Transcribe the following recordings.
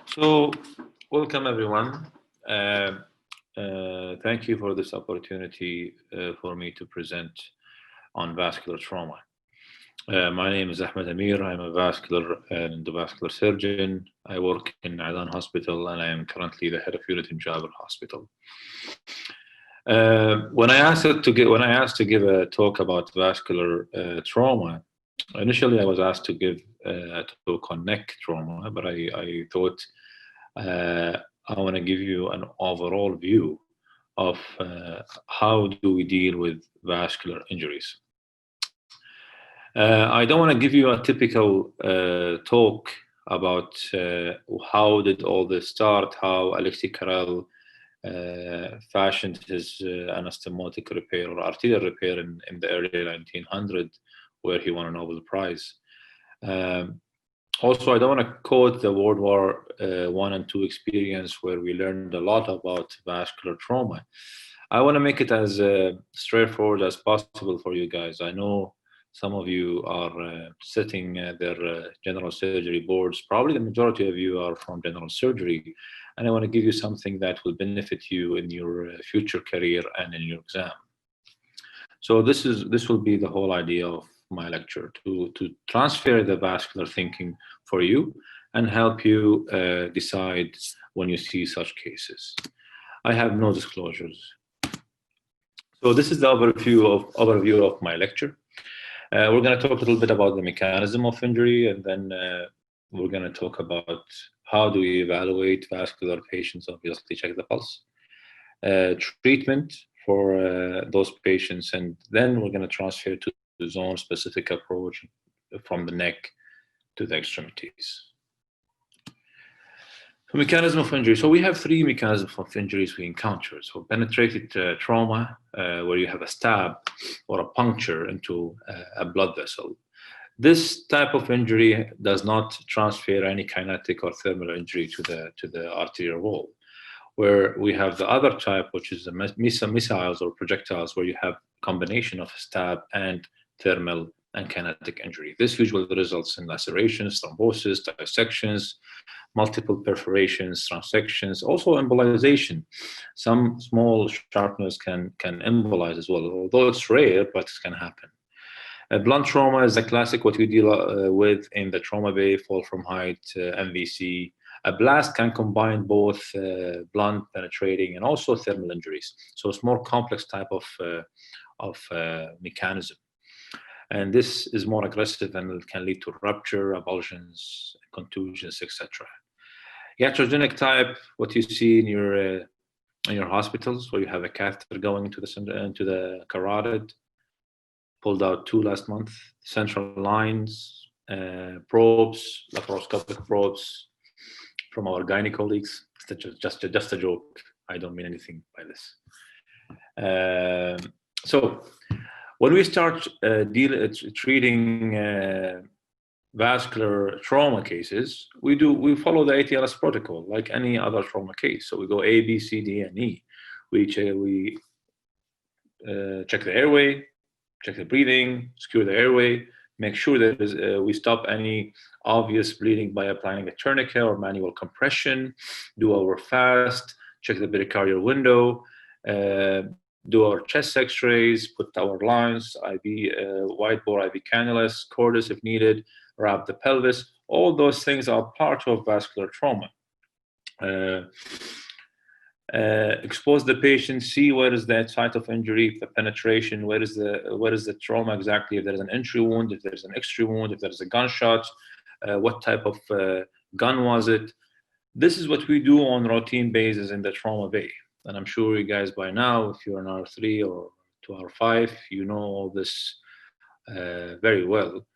So, welcome everyone. Uh, Thank you for this opportunity for me to present on vascular trauma. My name is Ahmad Ameer. I'm a vascular and endovascular surgeon. I work in Adan Hospital, and I am currently the head of unit in Jabir Hospital. When I asked to give a talk about vascular trauma, initially I was asked to give a talk on neck trauma, but I thought uh, I want to give you an overall view of how do we deal with vascular injuries. I don't want to give you a typical talk about how did all this start, how Alexei Carrel fashioned his anastomotic repair or arterial repair in the early 1900s, where he won a Nobel Prize. Um, Also, I don't want to quote the World War One and Two experience where we learned a lot about vascular trauma. I want to make it as straightforward as possible for you guys. I know some of you are sitting at their general surgery boards. Probably the majority of you are from general surgery, and I want to give you something that will benefit you in your future career and in your exam. So this will be the whole idea of my lecture to transfer the vascular thinking for you and help you decide when you see such cases. I have no disclosures. So this is the overview of my lecture. We're going to talk a little bit about the mechanism of injury, and then we're going to talk about how do we evaluate vascular patients. Obviously, check the pulse, treatment for those patients, and then we're going to transfer to the zone-specific approach from the neck to the extremities. So mechanism of injury. So we have three mechanisms of injuries we encounter. So penetrated trauma, where you have a stab or a puncture into a blood vessel. This type of injury does not transfer any kinetic or thermal injury to the arterial wall. Where we have the other type, which is the missiles or projectiles, where you have combination of stab and thermal and kinetic injury. This usually results in lacerations, thrombosis, dissections, multiple perforations, transections, also embolization. Some small sharpness can embolize as well, although it's rare, but it can happen. Blunt trauma is a classic, what we deal with in the trauma bay, fall from height, MVC. A blast can combine both blunt, penetrating, and also thermal injuries. So it's more complex type of mechanism. And this is more aggressive and it can lead to rupture, avulsions, contusions, etc. Iatrogenic type, what you see in your hospitals, where you have a catheter going into the carotid, pulled out 2 last month, central lines, probes, laparoscopic probes from our gynae colleagues. It's just a joke. I don't mean anything by this. So when we start treating vascular trauma cases, we follow the ATLS protocol like any other trauma case. So we go A, B, C, D, and E. We check the airway, check the breathing, secure the airway, make sure that we stop any obvious bleeding by applying a tourniquet or manual compression, do our fast, check the pericardial window, do our chest x-rays, put our lines, IV, wide bore IV cannulas, cordis if needed, wrap the pelvis. All those things are part of vascular trauma. Expose the patient, see where is the site of injury, the penetration, where is the trauma exactly, if there's an entry wound, if there's an extra wound, if there's a gunshot, what type of gun was it. This is what we do on routine basis in the trauma bay. And I'm sure you guys by now, if you're in R3 or to R5, you know all this very well.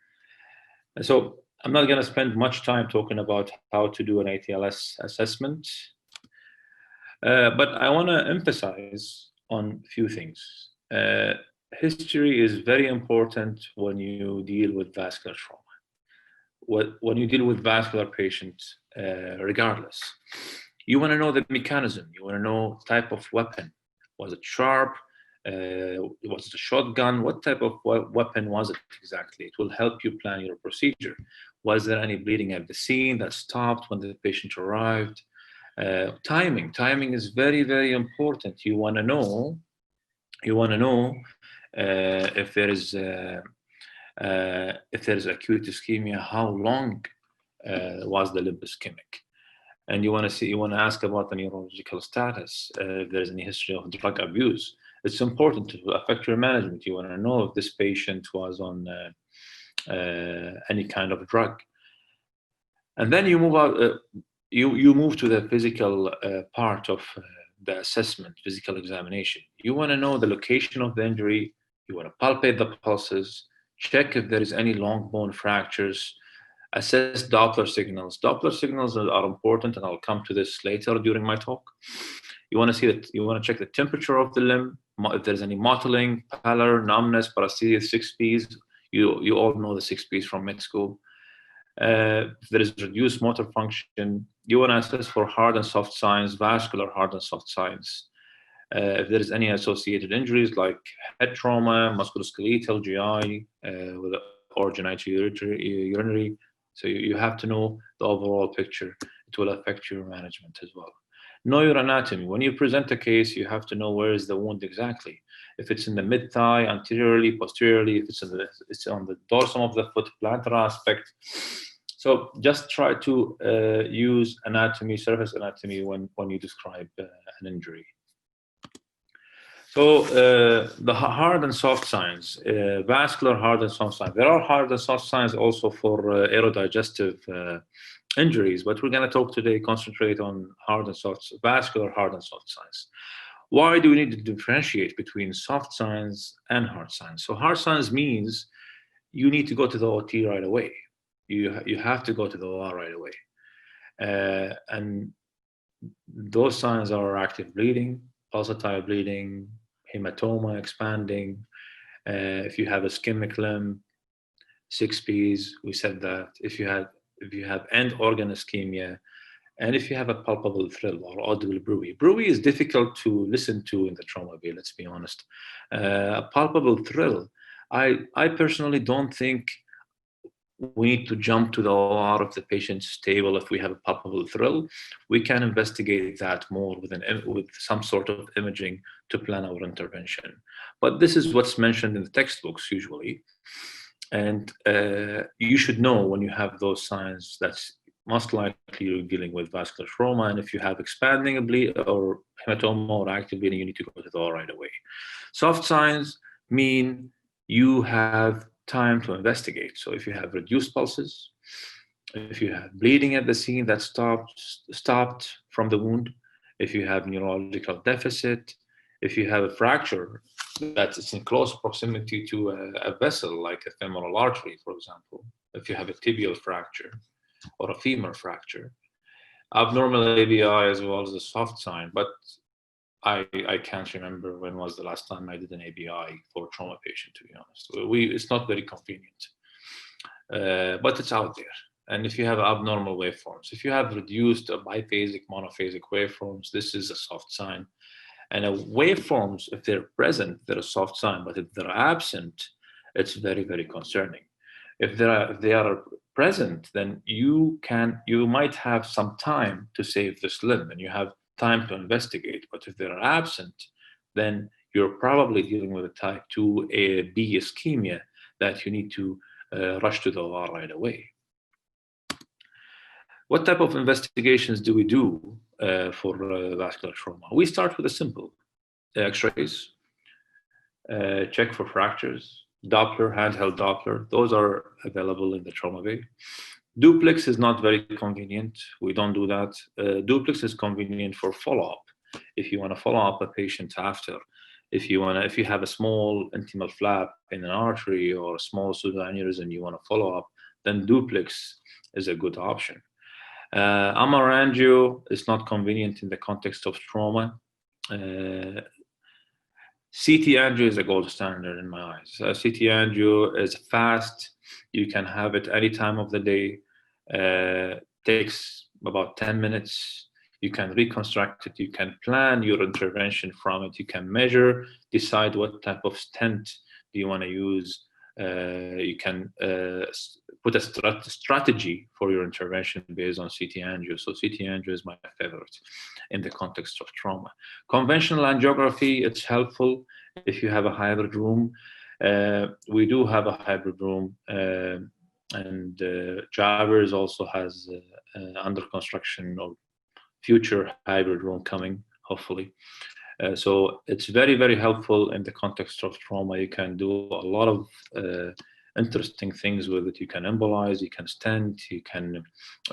And so I'm not going to spend much time talking about how to do an ATLS assessment. But I want to emphasize on a few things. History is very important when you deal with vascular trauma. When you deal with vascular patients, regardless, you want to know the mechanism. You want to know type of weapon. Was it sharp? Was it a shotgun? What type of weapon was it exactly? It will help you plan your procedure. Was there any bleeding at the scene that stopped when the patient arrived? Timing is very, very important. You want to know if there is acute ischemia, how long was the limb ischemic, and you want to ask about the neurological status, if there's any history of drug abuse. It's important to affect your management. You want to know if this patient was on any kind of drug, and then you move out. You move to the physical part of the assessment, physical examination. You want to know the location of the injury. You want to palpate the pulses, check if there is any long bone fractures, assess Doppler signals. Doppler signals are important, and I'll come to this later during my talk. You want to see that. You want to check the temperature of the limb, if there's any mottling, pallor, numbness, paresthesia, 6Ps. You all know the 6Ps from med school. If there is reduced motor function, you want to assess for hard and soft signs, vascular hard and soft signs. If there is any associated injuries like head trauma, musculoskeletal, GI, or genitourinary, so you have to know the overall picture. It will affect your management as well. Know your anatomy. When you present a case, you have to know where is the wound exactly. If it's in the mid-thigh, anteriorly, posteriorly, if it's on the dorsum of the foot, plantar aspect. So just try to use anatomy, surface anatomy, when you describe an injury. So the hard and soft signs, vascular hard and soft signs. There are hard and soft signs also for aerodigestive injuries, but we're going to talk today, concentrate on vascular hard and soft signs. Why do we need to differentiate between soft signs and hard signs? So hard signs means you need to go to the OT right away. You have to go to the OR right away. And those signs are active bleeding, pulsatile bleeding, hematoma expanding. If you have ischemic limb, 6Ps, we said that. If you have end organ ischemia, and if you have a palpable thrill or audible bruit. Bruit is difficult to listen to in the trauma bay, let's be honest. A palpable thrill, I personally don't think we need to jump to the OR if the patient's stable. If we have a palpable thrill, we can investigate that more with some sort of imaging to plan our intervention. But this is what's mentioned in the textbooks usually. And you should know when you have those signs, that's most likely you're dealing with vascular trauma. And if you have expanding bleed or hematoma or active bleeding, you need to go to the OR right away. Soft signs mean you have time to investigate. So if you have reduced pulses, if you have bleeding at the scene that stopped from the wound, if you have neurological deficit, if you have a fracture that's in close proximity to a vessel like a femoral artery, for example, if you have a tibial fracture or a femur fracture, abnormal ABI as well as a soft sign. But I can't remember when was the last time I did an ABI for a trauma patient, to be honest. It's not very convenient, but it's out there. And if you have abnormal waveforms, if you have reduced biphasic, monophasic waveforms, this is a soft sign. And waveforms, if they're present, they're a soft sign, but if they're absent, it's very, very concerning. If they are present, then you might have some time to save this limb, and you have time to investigate. But if they are absent, then you're probably dealing with a type 2A, B ischemia that you need to rush to the OR right away. What type of investigations do we do for vascular trauma? We start with a simple X-rays, check for fractures, Doppler, handheld Doppler. Those are available in the trauma bay. Duplex is not very convenient. We don't do that. Duplex is convenient for follow-up. If you want to follow up a patient after, if you have a small intimal flap in an artery or a small pseudoaneurysm, you want to follow up, then duplex is a good option. MR angio is not convenient in the context of trauma. CT angio is a gold standard in my eyes. CT angio is fast. You can have it any time of the day. Takes about 10 minutes. You can reconstruct it. You can plan your intervention from it. You can measure, decide what type of stent do you want to use. You can put a strategy for your intervention based on CT angio. So CT angio is my favorite in the context of trauma. Conventional angiography, it's helpful if you have a hybrid room. We do have a hybrid room, and Javers also has under construction or future hybrid room coming, hopefully. So it's very, very helpful in the context of trauma. You can do a lot of interesting things with it. You can embolize, you can stent, you can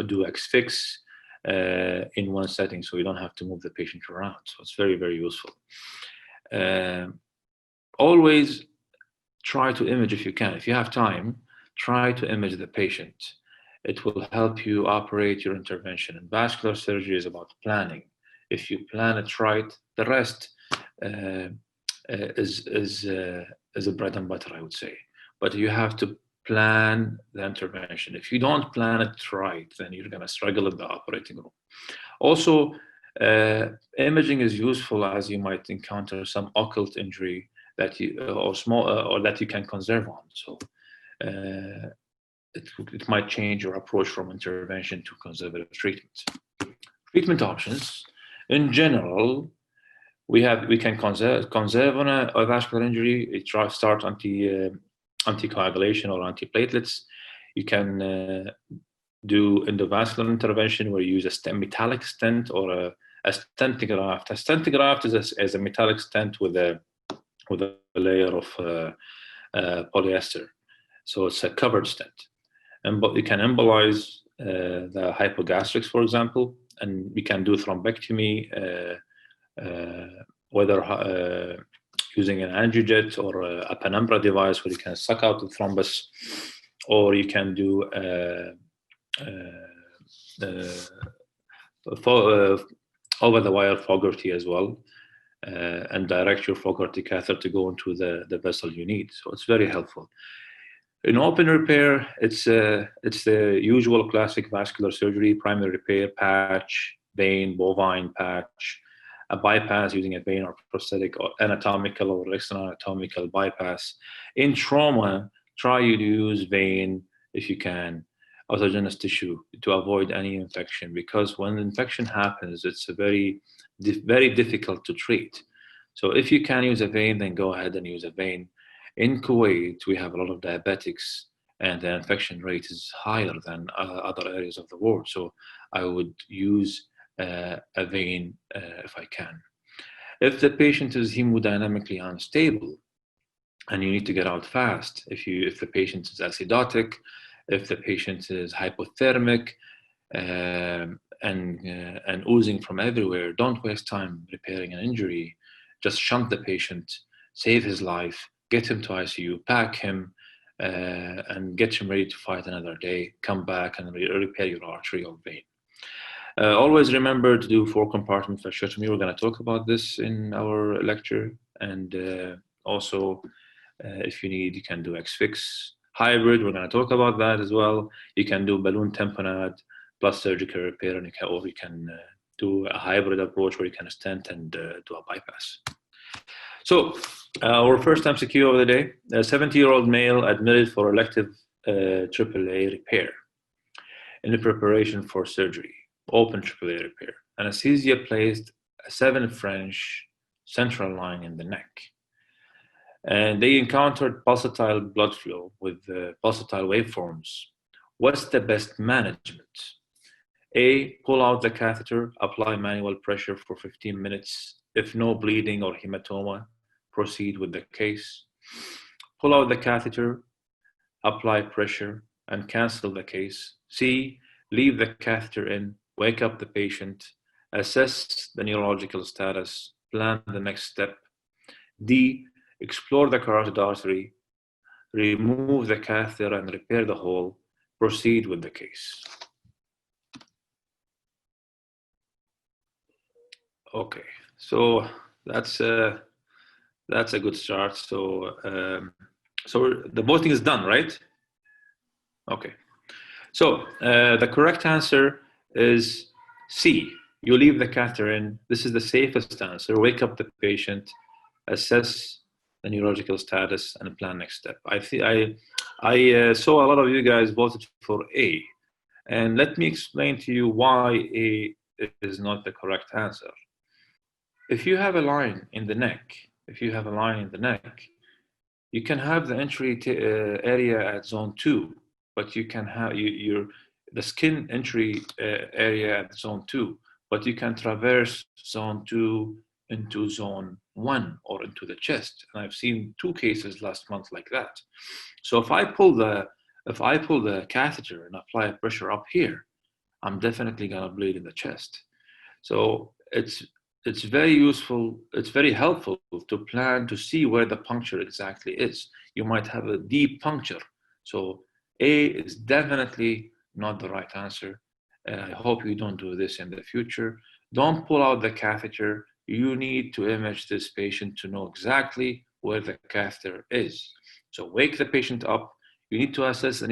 do X-fix in one setting, so you don't have to move the patient around. So it's very, very useful. Always try to image if you can. If you have time, try to image the patient. It will help you operate your intervention. And vascular surgery is about planning. If you plan it right, the rest is a bread and butter, I would say. But you have to plan the intervention. If you don't plan it right, then you're going to struggle in the operating room. Also, imaging is useful as you might encounter some occult injury that you or that you can conserve on. So it might change your approach from intervention to conservative treatment. Treatment options. In general, we can conserve on a vascular injury. Start anticoagulation or antiplatelets. You can do endovascular intervention where you use a metallic stent or a stenting graft. A stenting graft is a metallic stent with a layer of polyester, so it's a covered stent. But you can embolize the hypogastrics, for example, and we can do thrombectomy, whether using an angiojet or a penumbra device where you can suck out the thrombus, or you can do over-the-wire Fogarty as well, and direct your Fogarty catheter to go into the vessel you need. So it's very helpful. In open repair, it's the usual classic vascular surgery: primary repair, patch, vein, bovine patch, a bypass using a vein or prosthetic, or anatomical or extra-anatomical bypass. In trauma, try to use vein if you can, autogenous tissue, to avoid any infection, because when infection happens, it's very difficult to treat. So if you can use a vein, then go ahead and use a vein. In Kuwait, we have a lot of diabetics, and the infection rate is higher than other areas of the world. So I would use a vein if I can. If the patient is hemodynamically unstable and you need to get out fast, if the patient is acidotic, if the patient is hypothermic and oozing from everywhere, don't waste time repairing an injury. Just shunt the patient, save his life, get him to ICU, pack him, and get him ready to fight another day. Come back and repair your artery or vein. Always remember to do 4-compartment fasciotomy. We're going to talk about this in our lecture. And also, if you need, you can do X-fix. Hybrid, we're going to talk about that as well. You can do balloon tamponade plus surgical repair, and you can do a hybrid approach where you can stent and do a bypass. So our first MCQ of the day: a 70-year-old male admitted for elective AAA repair in the preparation for surgery, open AAA repair. Anesthesia placed a 7 French central line in the neck. And they encountered pulsatile blood flow with pulsatile waveforms. What's the best management? A, pull out the catheter, apply manual pressure for 15 minutes. If no bleeding or hematoma, proceed with the case. Pull out the catheter, apply pressure, and cancel the case. C, leave the catheter in, wake up the patient, assess the neurological status, plan the next step. D, explore the carotid artery, remove the catheter and repair the hole, proceed with the case. Okay, so that's a good start. So the voting is done, right? Okay. So the correct answer is C. You leave the catheter in. This is the safest answer. Wake up the patient, assess the neurological status, and plan next step. I saw a lot of you guys voted for A, and let me explain to you why A is not the correct answer. If you have a line in the neck, you can have the entry area at zone 2, but you can have the skin entry area at zone 2, but you can traverse zone 2 into zone 1 or into the chest. And I've seen 2 cases last month like that. So if I pull the catheter and apply pressure up here, I'm definitely gonna bleed in the chest. So it's very useful, it's very helpful to plan to see where the puncture exactly is. You might have a deep puncture. So A is definitely not the right answer. I hope you don't do this in the future. Don't pull out the catheter. You need to image this patient to know exactly where the catheter is. So wake the patient up. You need to assess the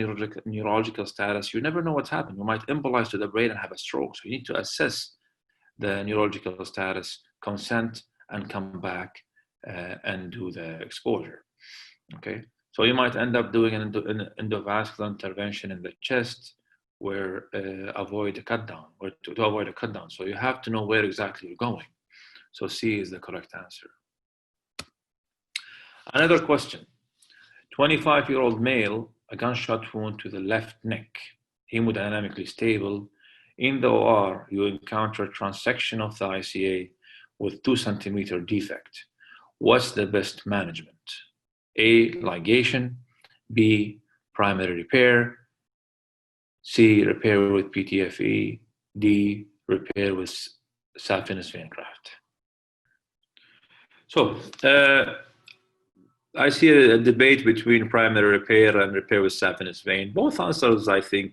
neurological status. You never know what's happening. You might embolize to the brain and have a stroke. So you need to assess the neurological status, consent, and come back and do the exposure. Okay, so you might end up doing an endovascular intervention in the chest where avoid a cut down, or to avoid a cut down. So you have to know where exactly you're going. So C is the correct answer. Another question. 25-year-old male, a gunshot wound to the left neck, hemodynamically stable. In the OR, you encounter transection of the ICA with 2 centimeter defect. What's the best management? A, ligation. B, primary repair. C, repair with PTFE. D, repair with saphenous vein graft. So I see a debate between primary repair and repair with saphenous vein. Both answers, I think,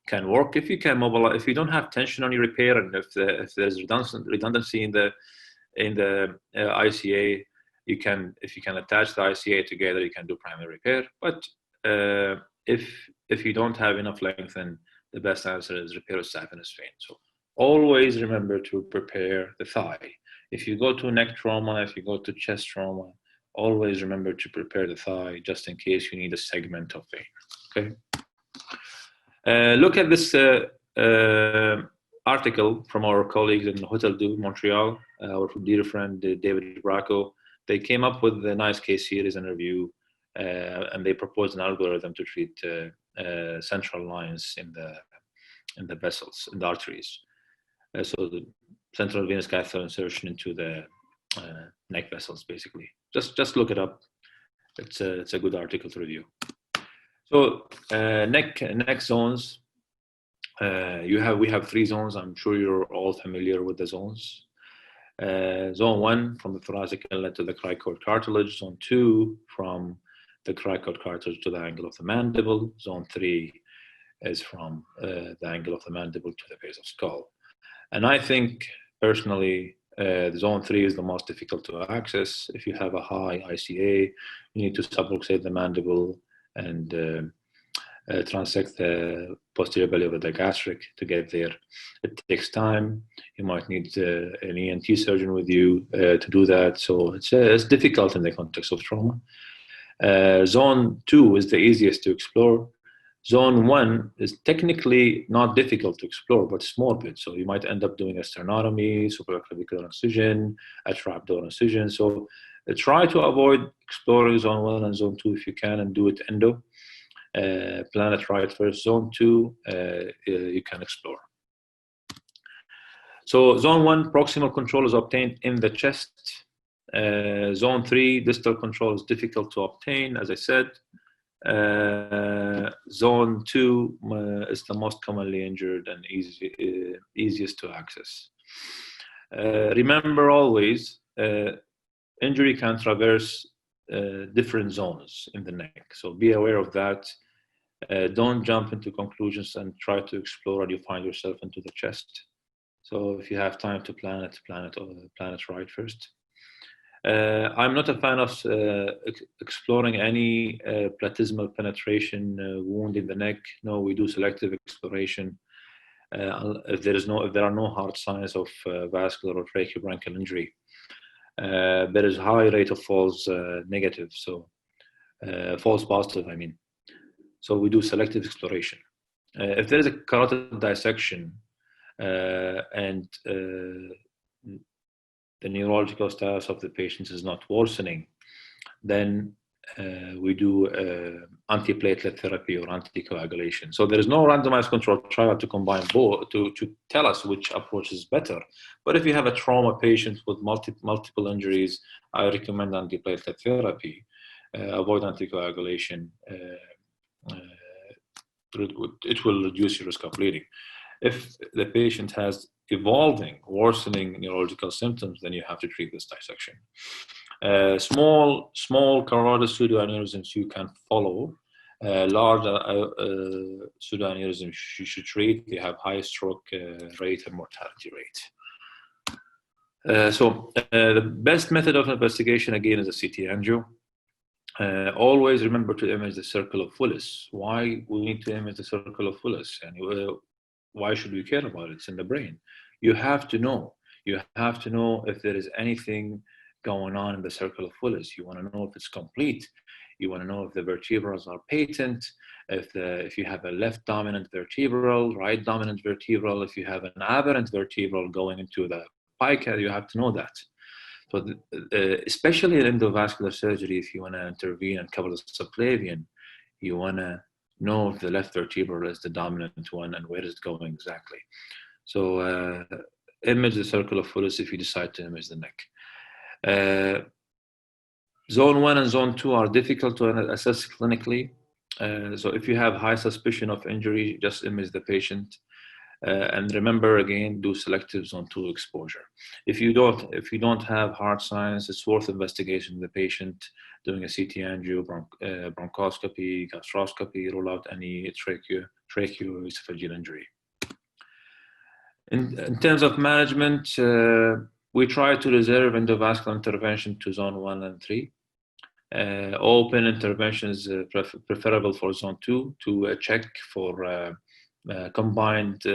can work if you can mobilize. If you don't have tension on your repair, and if there's redundancy in the ICA, you can, if you can attach the ICA together, you can do primary repair. But if you don't have enough length, then the best answer is repair with saphenous vein. So always remember to prepare the thigh. If you go to neck trauma, if you go to chest trauma, always remember to prepare the thigh just in case you need a segment of vein. Okay. Look at this article from our colleagues in Hotel de Montreal, our dear friend David Bracco. They came up with a nice case series and review, and they proposed an algorithm to treat central lines in the vessels, in the arteries. So the central venous catheter insertion into the neck vessels, basically. Just look it up. It's a good article to review. So neck zones. We have 3 zones. I'm sure you're all familiar with the zones. Zone 1 from the thoracic inlet to the cricoid cartilage. Zone 2 from the cricoid cartilage to the angle of the mandible. Zone 3 is from the angle of the mandible to the base of skull. And I think personally, zone 3 is the most difficult to access. If you have a high ICA, you need to subluxate the mandible and transect the posterior belly of the digastric to get there. It takes time. You might need an ENT surgeon with you to do that. So it's difficult in the context of trauma. Zone 2 is the easiest to explore. Zone 1 is technically not difficult to explore, but it's morbid. So you might end up doing a sternotomy, supraclavicular incision, a trapdoor incision. So try to avoid exploring zone 1 and zone 2 if you can, and do it endo. Plan it right first. Zone 2, you can explore. So zone 1, proximal control is obtained in the chest. Zone 3, distal control is difficult to obtain, as I said. Zone 2 is the most commonly injured and easiest to access. Remember always, injury can traverse different zones in the neck, so be aware of that. Don't jump into conclusions and try to explore and you find yourself into the chest. So if you have time to plan it right first. I'm not a fan of exploring any platysmal penetration wound in the neck. No, we do selective exploration. If there are no hard signs of vascular or tracheobronchial injury. there is high rate of false negative, so false positive, I mean. So we do selective exploration. If there is a carotid dissection and the neurological status of the patient is not worsening, then we do antiplatelet therapy or anticoagulation. So there is no randomized controlled trial to combine both to tell us which approach is better. But if you have a trauma patient with multiple injuries, I recommend antiplatelet therapy. Avoid anticoagulation. It will reduce your risk of bleeding. If the patient has evolving, worsening neurological symptoms, then you have to treat this dissection. Small carotid pseudoaneurysms you can follow. Large pseudoaneurysms you should treat. They have high stroke rate and mortality rate. So the best method of investigation, again, is a CT angio. Always remember to image the circle of Willis. Why we need to image the circle of Willis? And why should we care about it? It's in the brain. You have to know. You have to know if there is anything going on in the circle of Willis. You want to know if it's complete. You want to know if the vertebrals are patent, if you have a left dominant vertebral, right dominant vertebral, if you have an aberrant vertebral going into the pica, you have to know that. So especially in endovascular surgery, if you want to intervene and cover the subclavian, you want to know if the left vertebral is the dominant one and where is it going exactly. So image the circle of Willis if you decide to image the neck. Zone 1 and Zone 2 are difficult to assess clinically. So if you have high suspicion of injury, just image the patient. And remember, again, do selective Zone 2 exposure. If you don't have hard signs, it's worth investigation of the patient, doing a CT angio, bronchoscopy, gastroscopy, rule out any tracheoesophageal injury. In terms of management, we try to reserve endovascular intervention to Zone 1 and 3. Open intervention is preferable for Zone 2 to check for combined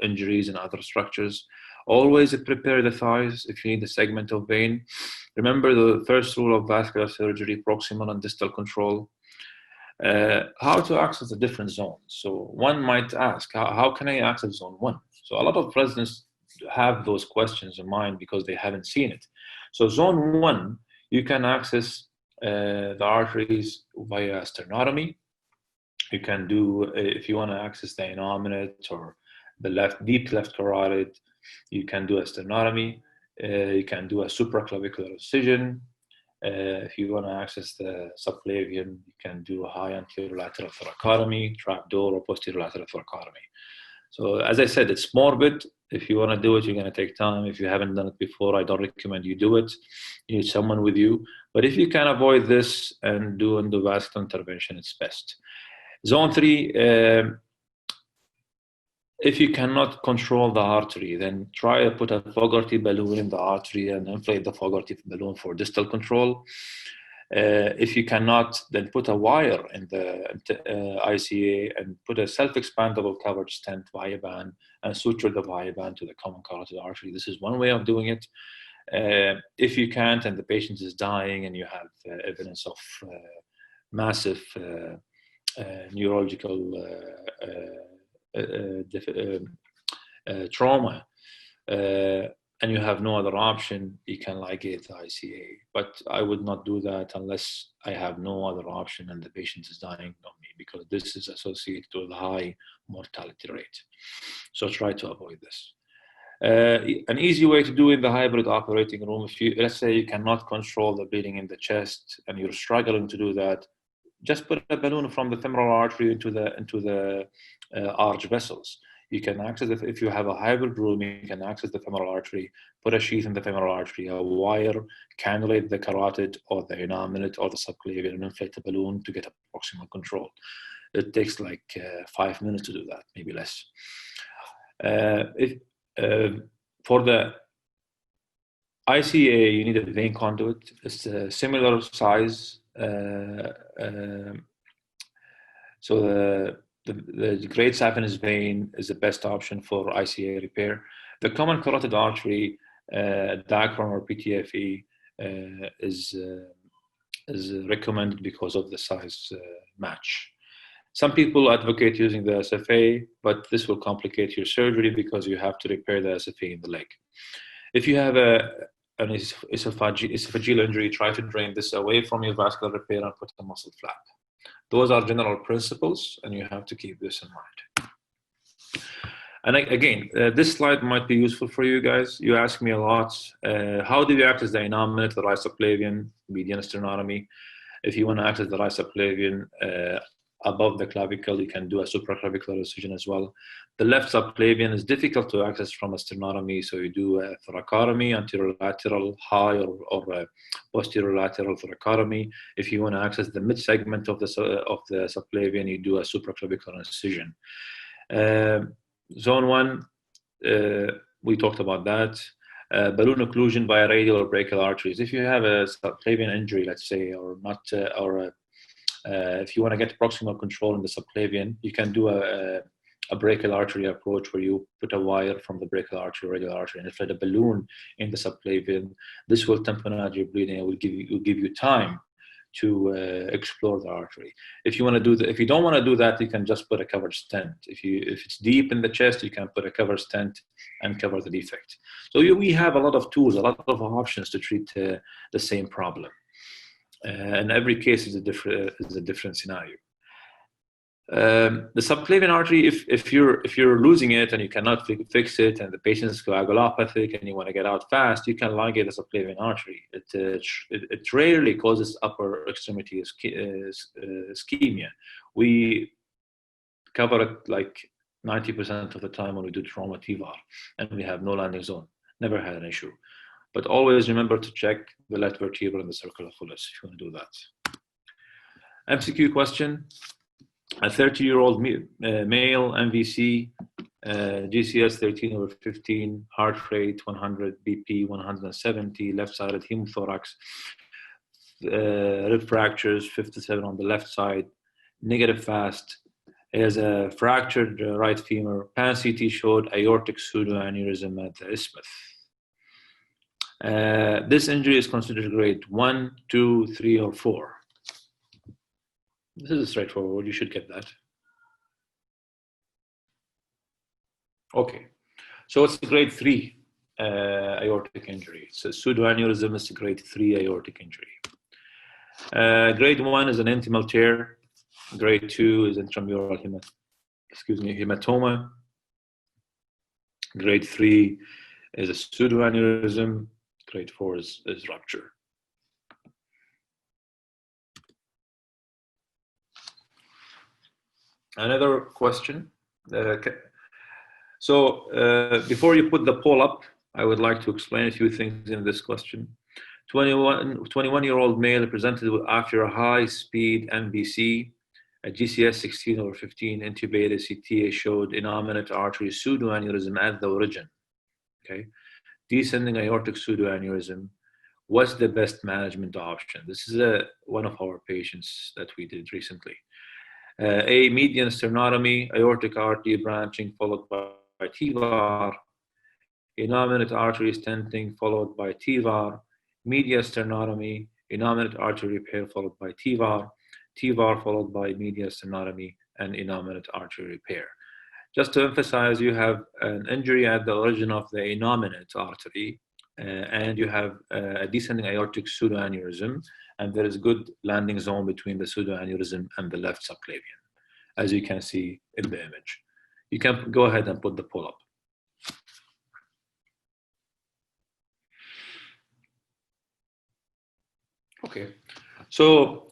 injuries and other structures. Always prepare the thighs if you need a segment of vein. Remember the first rule of vascular surgery, proximal and distal control. How to access the different zones. So one might ask, how can I access Zone 1? So a lot of residents have those questions in mind because they haven't seen it. So Zone 1, you can access the arteries via sternotomy. You can do, if you want to access the innominate or the deep left carotid, you can do a sternotomy. You can do a supraclavicular incision. If you want to access the subclavian, you can do a high anterior lateral thoracotomy, trapdoor, or posterior lateral thoracotomy. So as I said, it's morbid. If you want to do it, you're going to take time. If you haven't done it before, I don't recommend you do it. You need someone with you. But if you can avoid this and do endovascular intervention, it's best. Zone 3, if you cannot control the artery, then try to put a Fogarty balloon in the artery and inflate the Fogarty balloon for distal control. If you cannot, then put a wire in the ICA and put a self-expandable covered stent via band and suture the via band to the common carotid artery. This is one way of doing it. If you can't and the patient is dying and you have evidence of massive neurological trauma, and you have no other option, you can ligate the ICA. But I would not do that unless I have no other option and the patient is dying on me, because this is associated with a high mortality rate. So try to avoid this. An easy way to do in the hybrid operating room, if you, let's say you cannot control the bleeding in the chest and you're struggling to do that, just put a balloon from the femoral artery into the arch vessels. You can access it. If you have a hybrid room, you can access the femoral artery, put a sheath in the femoral artery, a wire, cannulate the carotid or the innominate or the subclavian, and inflate the balloon to get a proximal control. It takes like 5 minutes to do that, maybe less. For the ICA, you need a vein conduit. It's a similar size. So the great saphenous vein is the best option for ICA repair. The common carotid artery, diaphragm or PTFE, is recommended because of the size match. Some people advocate using the SFA, but this will complicate your surgery because you have to repair the SFA in the leg. If you have an esophageal injury, try to drain this away from your vascular repair and put a muscle flap. Those are general principles, and you have to keep this in mind. And again, this slide might be useful for you guys. You ask me a lot, how do you access the innominate, the right subclavian, median sternotomy? If you want to access the right subclavian above the clavicle, you can do a supraclavicular incision as well. The left subclavian is difficult to access from a sternotomy, so you do a thoracotomy, anterolateral high or posterolateral thoracotomy. If you want to access the mid segment of the subclavian, you do a supraclavicular incision. Zone 1, we talked about that. Balloon occlusion via radial or brachial arteries. If you have a subclavian injury, let's say, or not, if you want to get proximal control in the subclavian, you can do a brachial artery approach where you put a wire from the brachial artery, radial artery, and inflate a balloon in the subclavian. This will tamponade your bleeding and will give you time to explore the artery. If you want to do that, if you don't want to do that, you can just put a covered stent. If it's deep in the chest, you can put a covered stent and cover the defect. So we have a lot of tools, a lot of options to treat the same problem. And every case is a different scenario. The subclavian artery, if you're losing it and you cannot fix it, and the patient is coagulopathic and you want to get out fast, you can ligate the subclavian artery. It rarely causes upper extremity ischemia. We cover it like 90% of the time when we do trauma TVAR, and we have no landing zone. Never had an issue. But always remember to check the left vertebra and the circle of Willis if you want to do that. MCQ question. A 30-year-old male, MVC, GCS 13/15, heart rate 100, BP 170, left-sided hemothorax, rib fractures 57 on the left side, negative fast. He has a fractured right femur. Pan-CT showed aortic pseudoaneurysm at the isthmus. This injury is considered grade 1, 2, 3, or 4. This is straightforward. You should get that. Okay. So it's a grade 3 aortic injury. So pseudoaneurysm is a grade 3 aortic injury. Grade 1 is an intimal tear. Grade 2 is intramural hematoma. Grade 3 is a pseudoaneurysm. Grade 4 is rupture. Another question. Before you put the poll up, I would like to explain a few things in this question. 21-year-old male presented after a high-speed MVC, a GCS 16/15 intubated CTA showed innominate artery pseudoaneurysm at the origin. Okay, descending aortic pseudoaneurysm. What's the best management option? This is one of our patients that we did recently. A median sternotomy, aortic artery branching followed by TVAR, innominate artery stenting followed by TVAR, medial sternotomy, innominate artery repair followed by TVAR, TVAR followed by medial sternotomy and innominate artery repair. Just to emphasize, you have an injury at the origin of the innominate artery, and you have a descending aortic pseudoaneurysm, and there is good landing zone between the pseudoaneurysm and the left subclavian, as you can see in the image. You can go ahead and put the poll up. Okay, so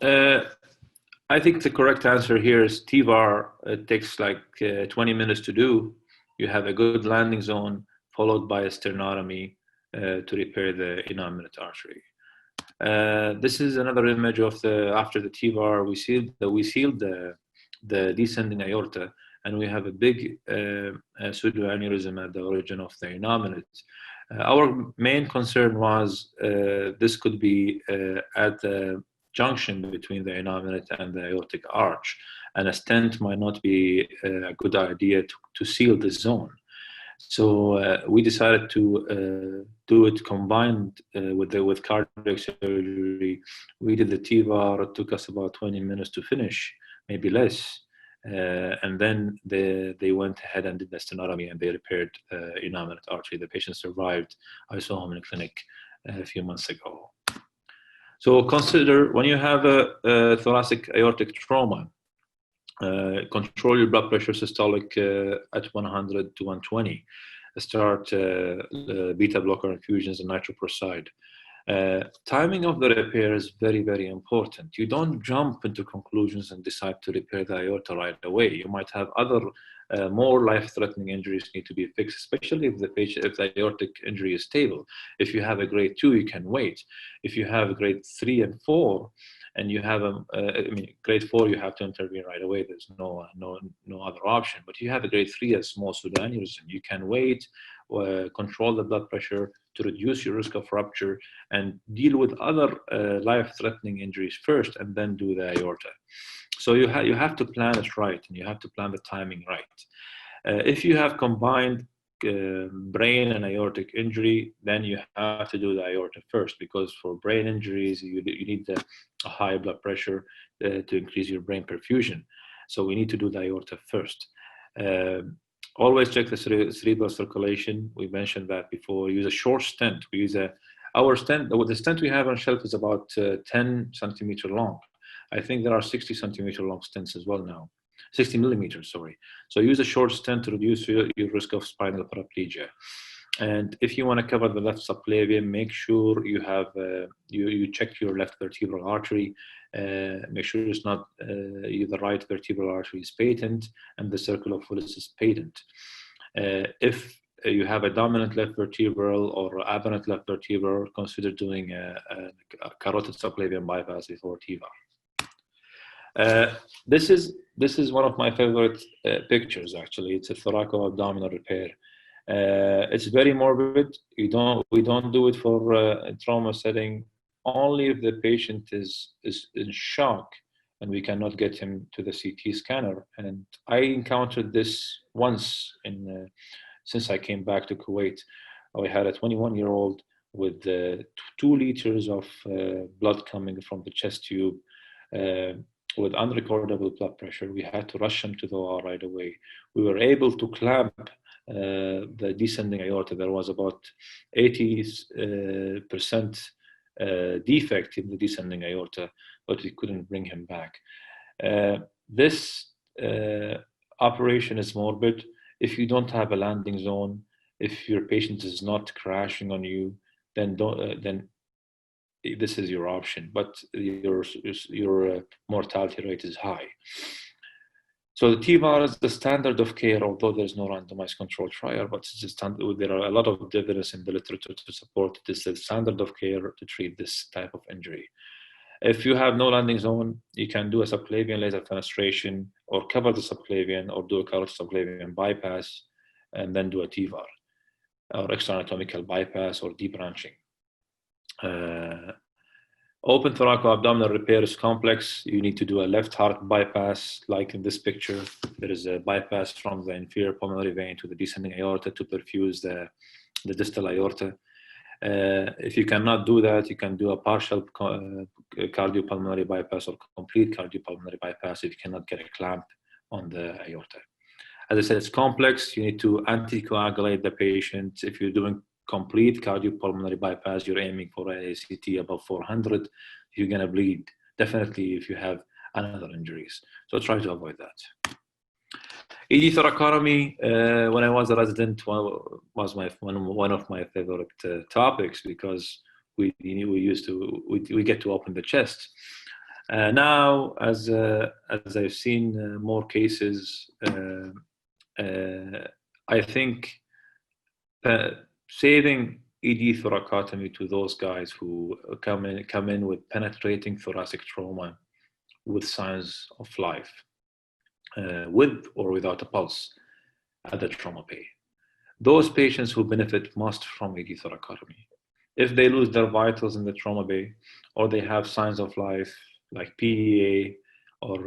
I think the correct answer here is TVAR. It takes like 20 minutes to do. You have a good landing zone followed by a sternotomy to repair the innominate artery. This is another image of after the TVAR. We sealed the descending aorta, and we have a big pseudoaneurysm at the origin of the innominate. Our main concern was this could be at the junction between the innominate and the aortic arch, and a stent might not be a good idea to seal this zone. So we decided to do it combined with cardiac surgery. We did the TVAR. It took us about 20 minutes to finish, maybe less. And then they went ahead and did the stenotomy, and they repaired innominate artery. The patient survived. I saw him in the clinic a few months ago. So consider when you have a thoracic aortic trauma, control your blood pressure systolic at 100 to 120. Start beta blocker infusions and nitroprusside. Timing of the repair is very, very important. You don't jump into conclusions and decide to repair the aorta right away. You might have other more life-threatening injuries need to be fixed, especially if the aortic injury is stable. If you have a grade 2, you can wait. If you have a grade 3 and 4, and you have grade 4, you have to intervene right away. There's no other option. But you have a grade 3 as small pseudoaneurysm, you can wait, control the blood pressure to reduce your risk of rupture, and deal with other life-threatening injuries first, and then do the aorta. So you have to plan it right, and you have to plan the timing right. If you have combined brain and aortic injury, then you have to do the aorta first, because for brain injuries, you need a high blood pressure to increase your brain perfusion. So we need to do the aorta first. Always check the cerebral circulation. We mentioned that before. Use a short stent. We use our stent. The stent we have on shelf is about 10 centimeter long. I think there are 60 centimeter long stents as well now. 60 millimeters, sorry. So use a short stent to reduce your risk of spinal paraplegia. And if you want to cover the left subclavian, make sure you have you check your left vertebral artery. Make sure it's not the right vertebral artery is patent and the circle of Willis is patent. If you have a dominant left vertebral or aberrant left vertebral, consider doing a carotid subclavian bypass before TVAR. This is one of my favorite pictures. Actually, it's a thoraco-abdominal repair. It's very morbid. We don't do it for a trauma setting. Only if the patient is in shock and we cannot get him to the CT scanner. And I encountered this once since I came back to Kuwait. I had a 21-year-old with 2 liters of blood coming from the chest tube. With unrecordable blood pressure. We had to rush him to the OR right away. We were able to clamp the descending aorta. There was about 80% defect in the descending aorta, but we couldn't bring him back. This operation is morbid. If you don't have a landing zone, if your patient is not crashing on you, then this is your option, but your mortality rate is high. So the TVAR is the standard of care, although there's no randomized controlled trial, but it's just there are a lot of evidence in the literature to support this as standard of care to treat this type of injury. If you have no landing zone, you can do a subclavian laser fenestration or cover the subclavian or do a carotid subclavian bypass and then do a TVAR or extraanatomical bypass or debranching. Open thoracoabdominal repair is complex. You need to do a left heart bypass, like in this picture. There is a bypass from the inferior pulmonary vein to the descending aorta to perfuse the distal aorta. If you cannot do that, you can do a partial cardiopulmonary bypass or complete cardiopulmonary bypass if you cannot get a clamp on the aorta. As I said, it's complex. You need to anticoagulate the patient. If you're doing complete cardiopulmonary bypass, you're aiming for a ACT above 400. You're going to bleed, definitely, if you have another injuries. So try to avoid that. ED thoracotomy, when I was a resident, was one of my favorite topics because we get to open the chest. Now, as I've seen more cases, I think saving ED thoracotomy to those guys who come in with penetrating thoracic trauma with signs of life, with or without a pulse at the trauma bay. Those patients who benefit most from ED thoracotomy, if they lose their vitals in the trauma bay or they have signs of life like PEA or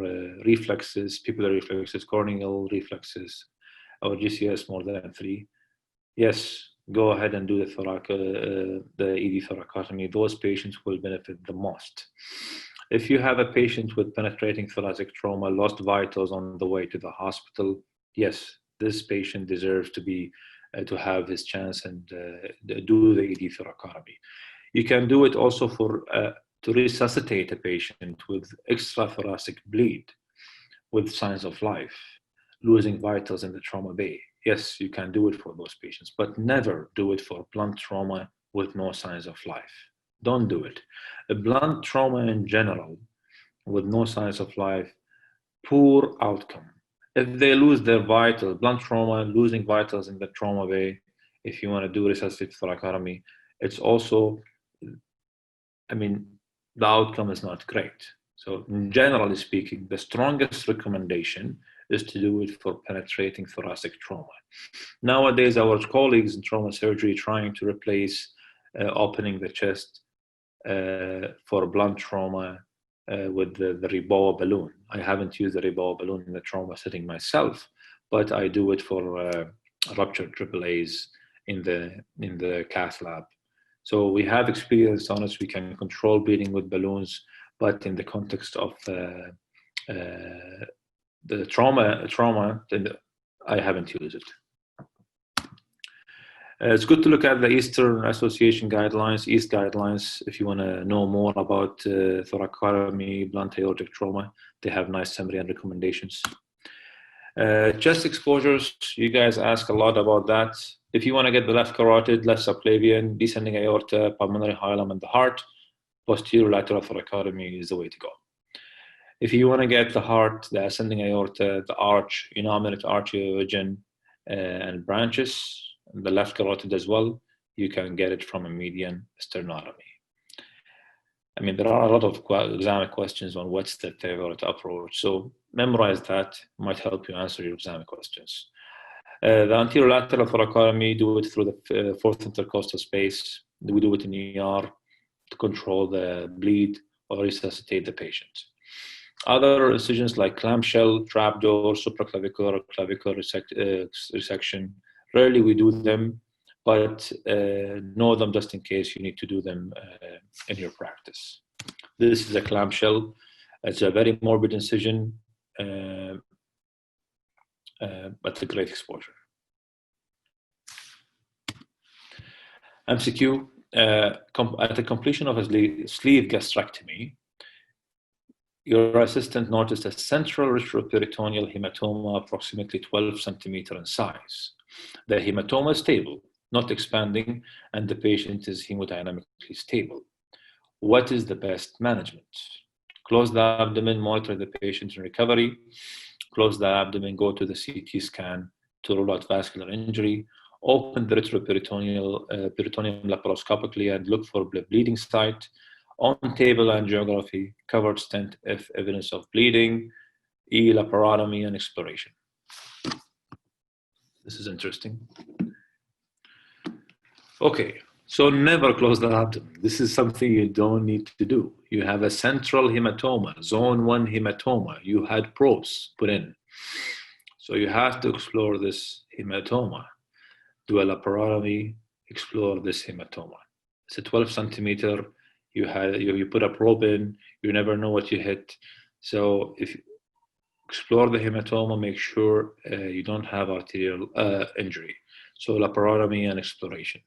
reflexes, pupillary reflexes, corneal reflexes, or GCS more than 3, yes, go ahead and do the ED thoracotomy. Those patients will benefit the most. If you have a patient with penetrating thoracic trauma, lost vitals on the way to the hospital, yes, this patient deserves to have his chance and do the ED thoracotomy. You can do it also to resuscitate a patient with extrathoracic bleed with signs of life, losing vitals in the trauma bay. Yes, you can do it for those patients, but never do it for blunt trauma with no signs of life. Don't do it. A blunt trauma in general with no signs of life, poor outcome. If they lose their vitals, blunt trauma, losing vitals in the trauma bay, if you want to do resuscitative thoracotomy, it's also, I mean, the outcome is not great. So generally speaking, the strongest recommendation is to do it for penetrating thoracic trauma. Nowadays, our colleagues in trauma surgery trying to replace opening the chest for blunt trauma with the Reboa balloon. I haven't used the Reboa balloon in the trauma setting myself, but I do it for ruptured AAAs in the cath lab. So we have experience on us. We can control bleeding with balloons, but in the context of the trauma, I haven't used it. It's good to look at the Eastern Association guidelines, EAST guidelines, if you want to know more about thoracotomy, blunt aortic trauma. They have nice summary and recommendations. Chest exposures, you guys ask a lot about that. If you want to get the left carotid, left subclavian, descending aorta, pulmonary hilum, and the heart, posterior lateral thoracotomy is the way to go. If you want to get the heart, the ascending aorta, the arch, innominate arteriogen, and branches, the left carotid as well, you can get it from a median sternotomy. I mean, there are a lot of exam questions on what's the favorite approach. So memorize that, might help you answer your exam questions. The anterior lateral thoracotomy, do it through the fourth intercostal space. We do it in ER to control the bleed or resuscitate the patient. Other incisions like clamshell, trapdoor, supraclavicular, clavicular resection, rarely we do them, but know them just in case you need to do them in your practice. This is a clamshell. It's a very morbid incision, but a great exposure. MCQ, at the completion of a sleeve gastrectomy, your assistant noticed a central retroperitoneal hematoma approximately 12 centimeters in size. The hematoma is stable, not expanding, and the patient is hemodynamically stable. What is the best management? Close the abdomen, monitor the patient in recovery. Close the abdomen, go to the CT scan to rule out vascular injury. Open the retroperitoneal peritoneum laparoscopically and look for the bleeding site. On-table angiography, covered stent if evidence of bleeding, laparotomy, and exploration. This is interesting. Okay, so never close the abdomen. This is something you don't need to do. You have a central hematoma, zone 1 hematoma. You had probes put in. So you have to explore this hematoma. Do a laparotomy, explore this hematoma. It's a 12 centimeter. You put a probe in, you never know what you hit. So if you explore the hematoma, make sure you don't have arterial injury. So laparotomy and exploration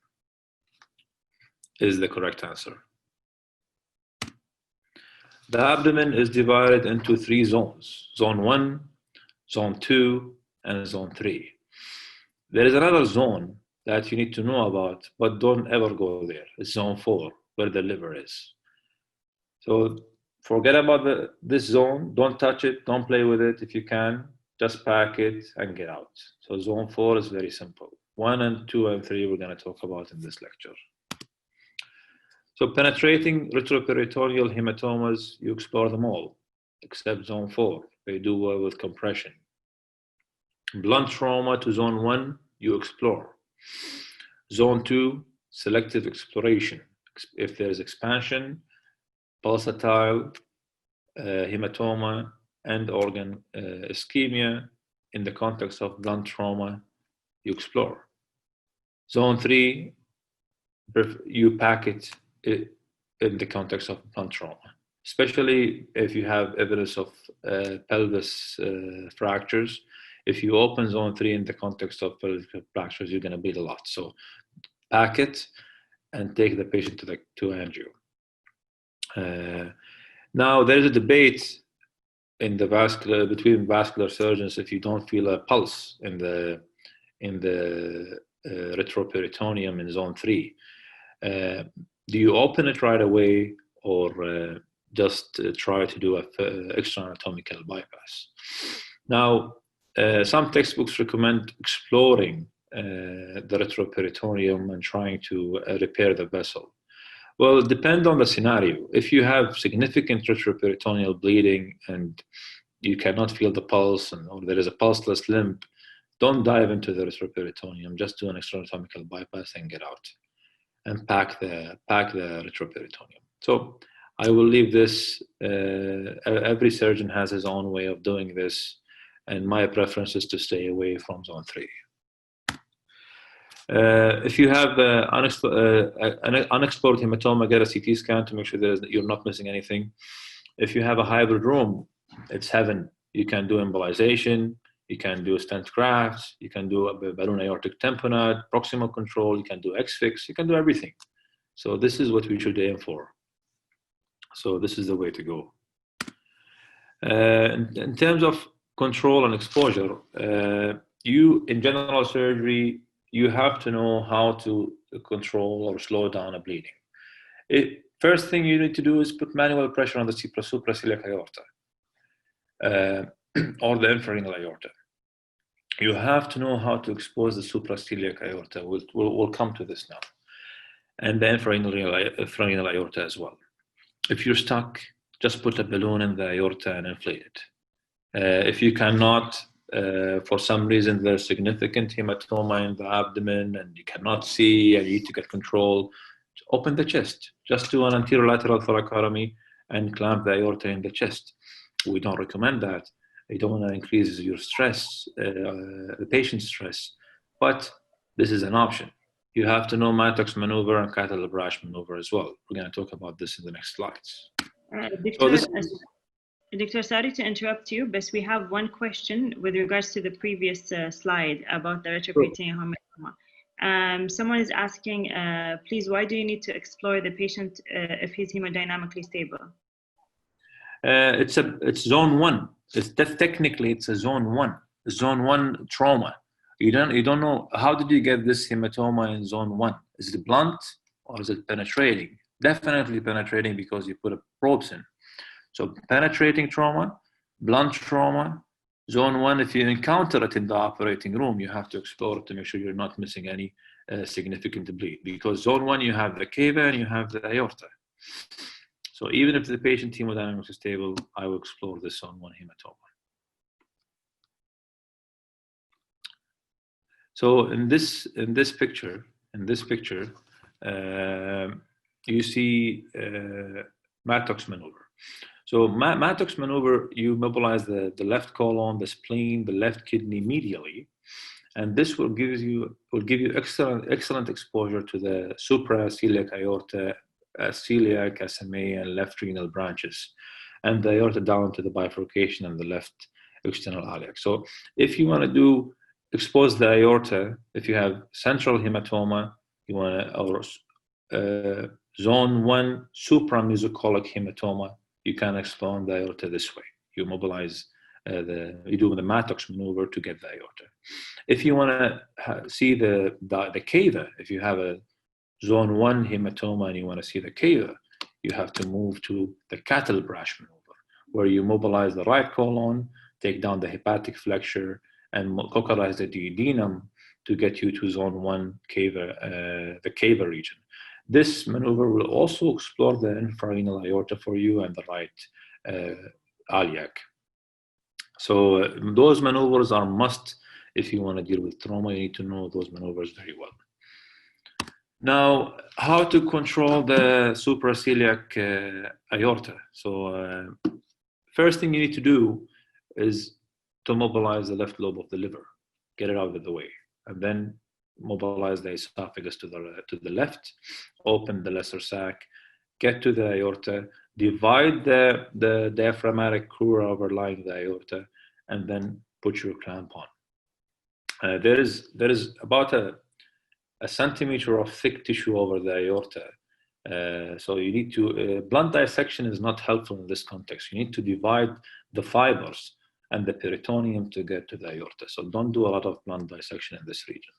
is the correct answer. The abdomen is divided into 3 zones: zone 1, zone 2, and zone 3. There is another zone that you need to know about, but don't ever go there. It's zone 4, where the liver is. So forget about this zone. Don't touch it. Don't play with it. If you can, just pack it and get out. So zone 4 is very simple. 1 and 2 and 3 we're going to talk about in this lecture. So penetrating retroperitoneal hematomas, you explore them all, except zone 4. They do well with compression. Blunt trauma to zone 1, you explore. Zone 2, selective exploration. If there's expansion, pulsatile, hematoma, and organ ischemia in the context of blunt trauma, you explore. Zone 3, you pack it in the context of blunt trauma, especially if you have evidence of pelvis fractures. If you open zone 3 in the context of pelvic fractures, you're going to bleed a lot. So pack it and take the patient to angio. Now there's a debate in the between vascular surgeons if you don't feel a pulse in the retroperitoneum in zone 3. Do you open it right away or just try to do an extra anatomical bypass? Now, some textbooks recommend exploring the retroperitoneum and trying to repair the vessel. Well, it depends on the scenario. If you have significant retroperitoneal bleeding and you cannot feel the pulse or there is a pulseless limb, don't dive into the retroperitoneum. Just do an extra anatomical bypass and get out and pack the retroperitoneum. So I will leave this. Every surgeon has his own way of doing this, and my preference is to stay away from zone 3. If you have an unexplored hematoma, get a CT scan to make sure that you're not missing anything. If you have a hybrid room, it's heaven. You can do embolization, you can do stent grafts, you can do a balloon aortic tamponade, proximal control, you can do X-fix, you can do everything. So this is what we should aim for. So this is the way to go. In terms of control and exposure, in general surgery, you have to know how to control or slow down a bleeding. First thing you need to do is put manual pressure on the supraceliac aorta or the infrarenal aorta. You have to know how to expose the supraceliac aorta. We'll come to this now. And the infrarenal aorta as well. If you're stuck, just put a balloon in the aorta and inflate it. If you cannot, for some reason there's significant hematoma in the abdomen and you cannot see and you need to get control, open the chest. Just do an anterolateral thoracotomy and clamp the aorta in the chest. We don't recommend that. You don't want to increase your stress, the patient's stress, but this is an option. You have to know Mattox maneuver and cattle brush maneuver as well. We're going to talk about this in the next slides. Doctor, sorry to interrupt you, but we have one question with regards to the previous slide about the retroperitoneal hematoma. Someone is asking, please, why do you need to explore the patient if he's hemodynamically stable? It's zone 1. Technically it's a zone 1 trauma. You don't know, how did you get this hematoma in zone 1? Is it blunt or is it penetrating? Definitely penetrating because you put probes in. So penetrating trauma, blunt trauma, zone 1, if you encounter it in the operating room, you have to explore it to make sure you're not missing any significant bleed, because zone 1 you have the cava and you have the aorta. So even if the patient hemodynamics is stable, I will explore this zone 1 hematoma. So in this picture, you see Mattox maneuver. So Mattox maneuver, you mobilize the left colon, the spleen, the left kidney medially, and this will give you excellent exposure to the supraceliac aorta, celiac, SMA, and left renal branches, and the aorta down to the bifurcation and the left external iliac. So if you want to expose the aorta, if you have central hematoma, you want to, or zone 1 supramesocolic hematoma, you can expand the aorta this way. You mobilize you do the Mattox maneuver to get the aorta. If you want to see the cava, if you have a zone 1 hematoma and you want to see the cava, you have to move to the cattle brush maneuver, where you mobilize the right colon, take down the hepatic flexure, and localize the duodenum to get you to zone 1 cava, the cava region. This maneuver will also explore the infrarenal aorta for you and the right iliac. So those maneuvers are must. If you want to deal with trauma, you need to know those maneuvers very well. Now, how to control the supraceliac aorta? So first thing you need to do is to mobilize the left lobe of the liver, get it out of the way, and then mobilize the esophagus to the left, open the lesser sac, get to the aorta, divide the diaphragmatic crura overlying the aorta, and then put your clamp on. There is about a centimeter of thick tissue over the aorta. So you need to, blunt dissection is not helpful in this context. You need to divide the fibers and the peritoneum to get to the aorta. So don't do a lot of blunt dissection in this region.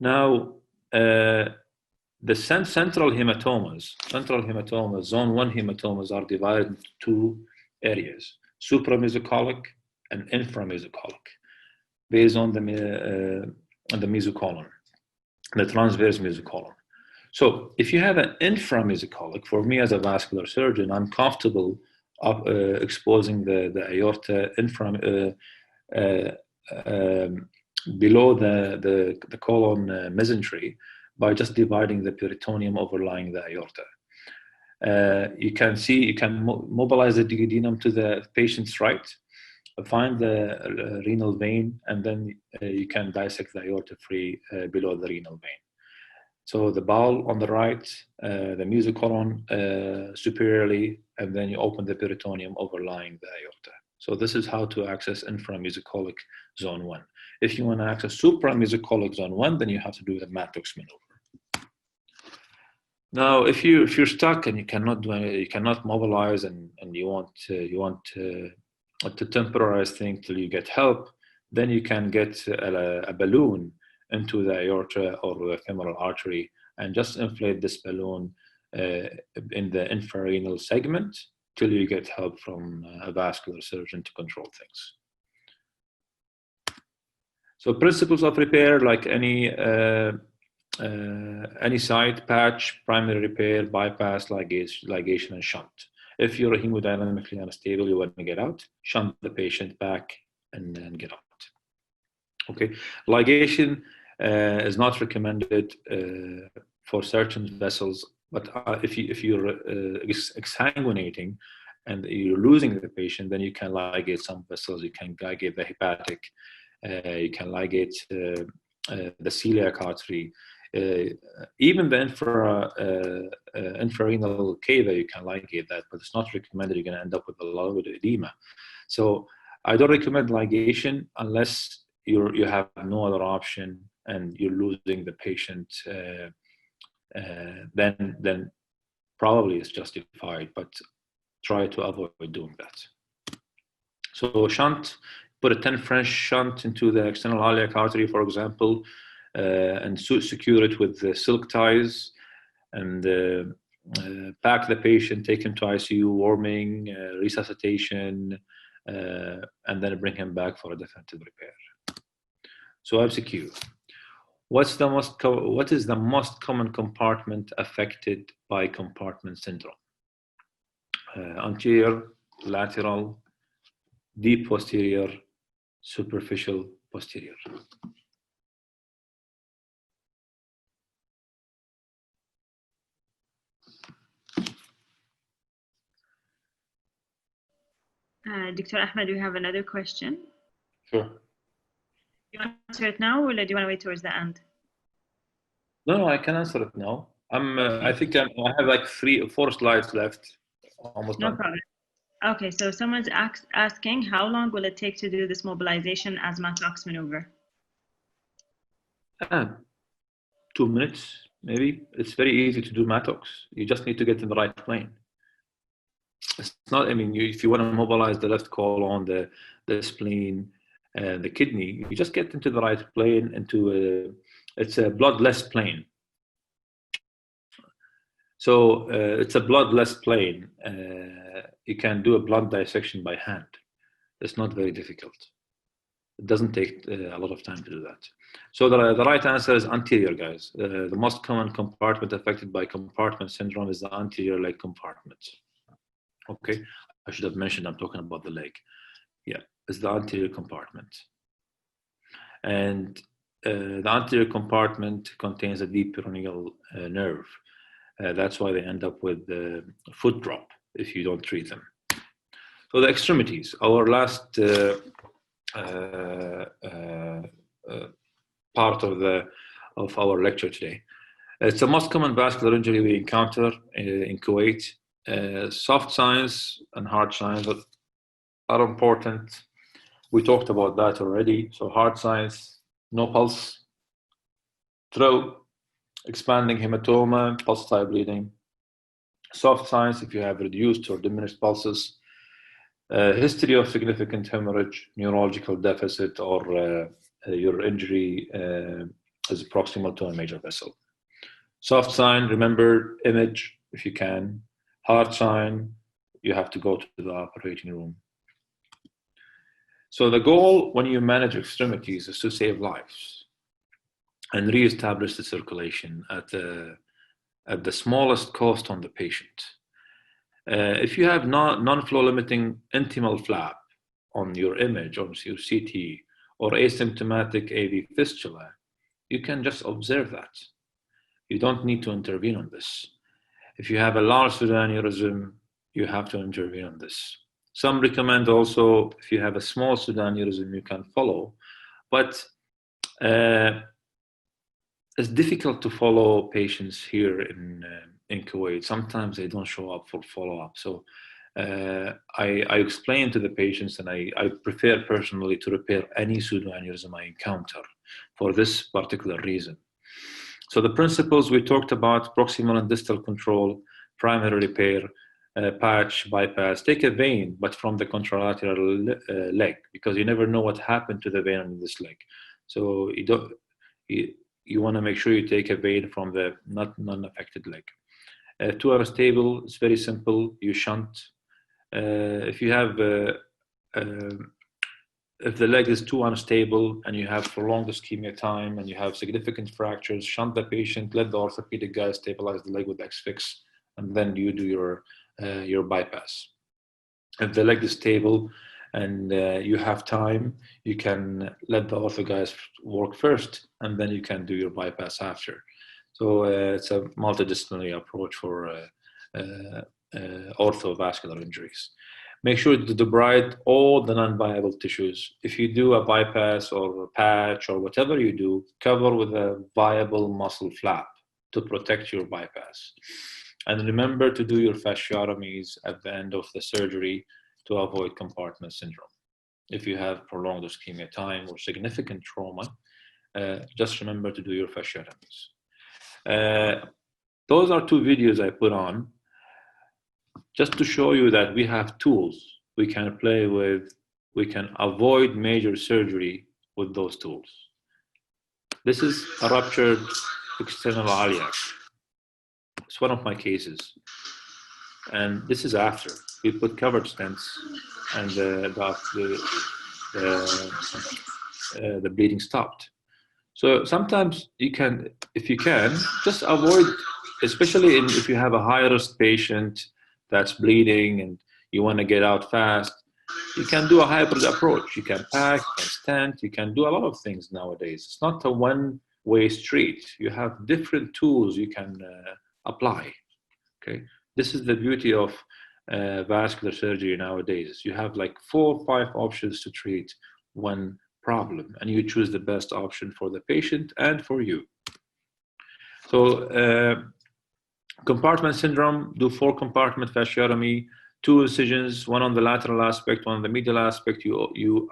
Now, the central hematomas, zone 1 hematomas are divided into two areas, supramesocholic and inframesocholic, based on the mesocolon, the transverse mesocolon. So if you have an inframesocholic, for me as a vascular surgeon, I'm comfortable exposing the aorta below the colon mesentery by just dividing the peritoneum overlying the aorta. You can mobilize the duodenum to the patient's right, find the renal vein, and then you can dissect the aorta free below the renal vein. So the bowel on the right, the mesocolon superiorly, and then you open the peritoneum overlying the aorta. So this is how to access inframesocholic zone 1. If you want to access supramesocholic zone 1, then you have to do the Mattox maneuver. Now, if you're stuck and you cannot do any, you cannot mobilize, and you want to temporize things till you get help, then you can get a balloon into the aorta or the femoral artery and just inflate this balloon in the infrarenal segment till you get help from a vascular surgeon to control things. So principles of repair, like any site, patch, primary repair, bypass, ligation, and shunt. If you're hemodynamically unstable, you want to get out, shunt the patient back and then get out. Okay, ligation is not recommended for certain vessels, but if you're exsanguinating and you're losing the patient, then you can ligate some vessels. You can ligate the hepatic, you can ligate the celiac artery, even the infrarenal cava, you can ligate that, but it's not recommended. You're going to end up with a lot of edema. So I don't recommend ligation unless you have no other option and you're losing the patient. Then probably it's justified, but try to avoid doing that. So shunt, put a 10 French shunt into the external iliac artery, for example, and secure it with the silk ties, and pack the patient, take him to ICU, warming, resuscitation, and then bring him back for a definitive repair. So MCQ. What is the most common compartment affected by compartment syndrome? Anterior, lateral, deep posterior, superficial posterior. Dr. Ahmed, we have another question. Sure. Do you want to answer it now, or do you want to wait towards the end? No, I can answer it now. I think I have like 3 or 4 slides left. Almost no done. problem. Okay, so someone's asking, how long will it take to do this mobilization as Mattox maneuver? 2 minutes, maybe. It's very easy to do Mattox. You just need to get in the right plane. It's not, I mean, if you want to mobilize the left colon, the spleen, the kidney, you just get into the right plane, it's a bloodless plane. So it's a bloodless plane. You can do a blunt dissection by hand. It's not very difficult. It doesn't take a lot of time to do that. So the right answer is anterior, guys. The most common compartment affected by compartment syndrome is the anterior leg compartment. Okay, I should have mentioned I'm talking about the leg. Yeah, it's the anterior compartment. And the anterior compartment contains a deep peroneal nerve. That's why they end up with the foot drop if you don't treat them. So the extremities, our last part of our lecture today. It's the most common vascular injury we encounter in Kuwait. Soft signs and hard signs are important. We talked about that already. So hard signs: no pulse, throat, expanding hematoma, pulsatile bleeding. Soft signs: if you have reduced or diminished pulses, history of significant hemorrhage, neurological deficit, or your injury is proximal to a major vessel. Soft sign, remember image if you can. Hard sign, you have to go to the operating room. So the goal when you manage extremities is to save lives and reestablish the circulation at the smallest cost on the patient. If you have non-flow limiting intimal flap on your image, on your CT, or asymptomatic AV fistula, you can just observe that. You don't need to intervene on this. If you have a large pseudoaneurysm, you have to intervene on this. Some recommend also, if you have a small pseudoaneurysm, you can follow, but it's difficult to follow patients here in Kuwait. Sometimes they don't show up for follow-up. So I explain to the patients, and I prefer personally to repair any pseudoaneurysm I encounter for this particular reason. So the principles we talked about: proximal and distal control, primary repair, patch, bypass. Take a vein, but from the contralateral leg, because you never know what happened to the vein on this leg. So you want to make sure you take a vein from the non-affected leg. Too unstable, it's very simple. You shunt. If you have if the leg is too unstable and you have prolonged ischemia time and you have significant fractures, shunt the patient, let the orthopedic guy stabilize the leg with X-fix, and then you do your bypass. If the leg is stable and you have time, you can let the ortho guys work first, and then you can do your bypass after. So it's a multidisciplinary approach for orthovascular injuries. Make sure to debride all the non-viable tissues. If you do a bypass or a patch or whatever you do, cover with a viable muscle flap to protect your bypass. And remember to do your fasciotomies at the end of the surgery to avoid compartment syndrome. If you have prolonged ischemia time or significant trauma, just remember to do your fasciotomies. Those are two videos I put on just to show you that we have tools we can play with. We can avoid major surgery with those tools. This is a ruptured external iliac. It's one of my cases. And this is after. We put covered stents and the bleeding stopped. So sometimes you can, if you can, just avoid, especially if you have a high-risk patient that's bleeding and you want to get out fast, you can do a hybrid approach. You can pack, you can stent, you can do a lot of things nowadays. It's not a one-way street. You have different tools you can apply, okay? This is the beauty of vascular surgery nowadays. You have like 4 or 5 options to treat one problem, and you choose the best option for the patient and for you. So compartment syndrome, do 4 compartment fasciotomy, 2 incisions, one on the lateral aspect, one on the medial aspect. You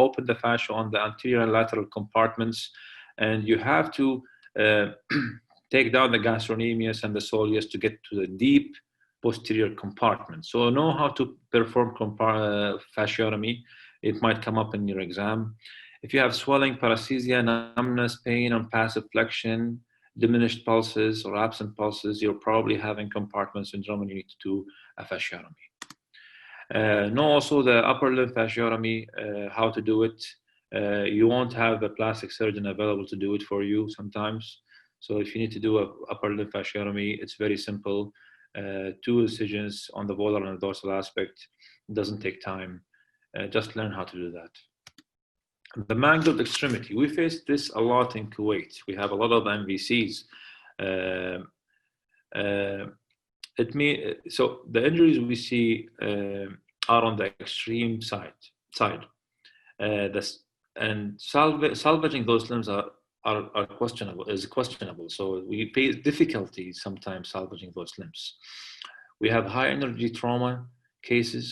open the fascia on the anterior and lateral compartments, and you have to take down the gastrocnemius and the soleus to get to the deep posterior compartment. So know how to perform fasciotomy. It might come up in your exam. If you have swelling, paresthesia, numbness, pain on passive flexion, diminished pulses or absent pulses, you're probably having compartment syndrome and you need to do a fasciotomy. Know also the upper limb fasciotomy, how to do it. You won't have a plastic surgeon available to do it for you sometimes. So if you need to do an upper limb fasciotomy, it's very simple. 2 incisions on the volar and the dorsal aspect. It doesn't take time. Just learn how to do that. The mangled extremity. We face this a lot in Kuwait. We have a lot of MVCs. So the injuries we see are on the extreme side. And salvaging those limbs are questionable. So we face difficulty sometimes salvaging those limbs. We have high energy trauma cases.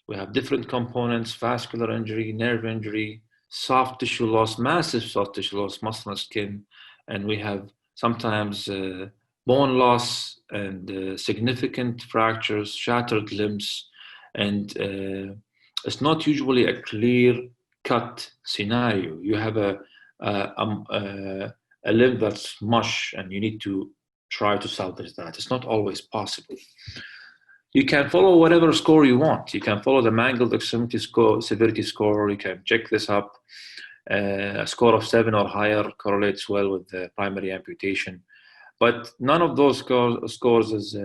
We have different components: vascular injury, nerve injury, soft tissue loss, massive soft tissue loss, muscle and skin, and we have sometimes bone loss and significant fractures, shattered limbs, and it's not usually a clear-cut scenario. You have a limb that's mush, and you need to try to salvage that. It's not always possible. You can follow whatever score you want. You can follow the Mangled Extremity score, severity score. You can check this up. A score of 7 or higher correlates well with the primary amputation. But none of those scores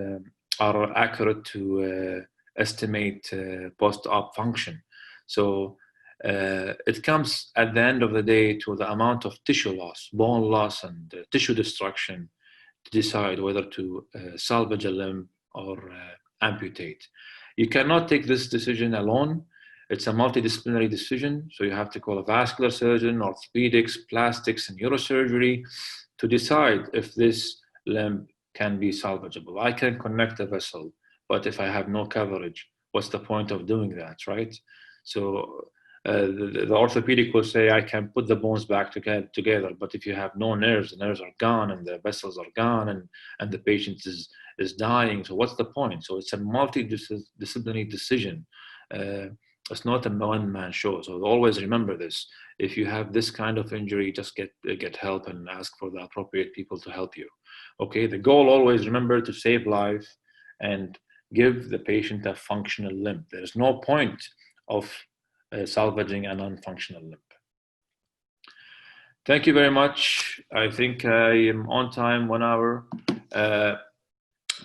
are accurate to estimate post-op function. So it comes at the end of the day to the amount of tissue loss, bone loss, and tissue destruction to decide whether to salvage a limb or amputate. You cannot take this decision alone. It's a multidisciplinary decision. So you have to call a vascular surgeon, orthopedics, plastics, and neurosurgery to decide if this limb can be salvageable. I can connect a vessel, but if I have no coverage, what's the point of doing that, right? So the orthopedic will say, I can put the bones back together, but if you have no nerves, the nerves are gone and the vessels are gone and the patient is dying. So what's the point? So it's a multidisciplinary decision. It's not a one-man show. So always remember this. If you have this kind of injury, just get help and ask for the appropriate people to help you. Okay, the goal always, remember, to save life and give the patient a functional limb. There's no point of salvaging a non-functional limb. Thank you very much. I think I am on time, 1 hour.